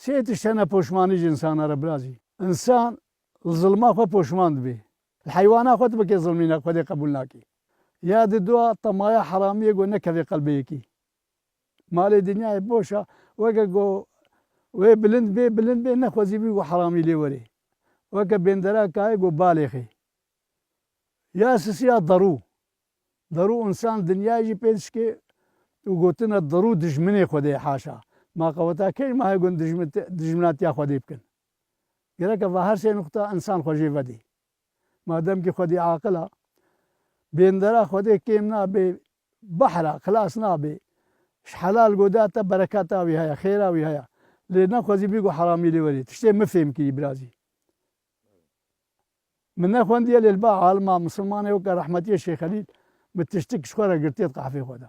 سيتش أنا بوشمانيج إنسان رب رازي إنسان الظلمة خو بوشمان بي الحيوانات خو تبكي ظلمينا خو دي قبولناكي يا دوا طمايا حرامية قلنا كذي قلبيكي مال الدنيا بوشا وقا وي بلند بي نخوزي بي وحرامي لي وري وقا بندرا كاي قو بالغي يا سيا ضرو إنسان دنيا يجي بيدشكي وقلتنا الضرو دجمني خدي حاشا ما قوتا كي ما يقول دجمنات يا خدي بكن يراك ظاهر شيء نقطة إنسان خوجي بدي ما دام كي خدي عاقلة بيندرا خدي كيمنا بي بحرة خلاص نابي حلال قداتا بركاتا وياها خيرا وياها لأن خوزي بيقو حرامي لي ولي تشتي مفهم كي برازي من اخوان ديال الباع عالم مسلمان وكا رحمتي الشيخ خليل متشتك شكورا قرتيت قحفي خودا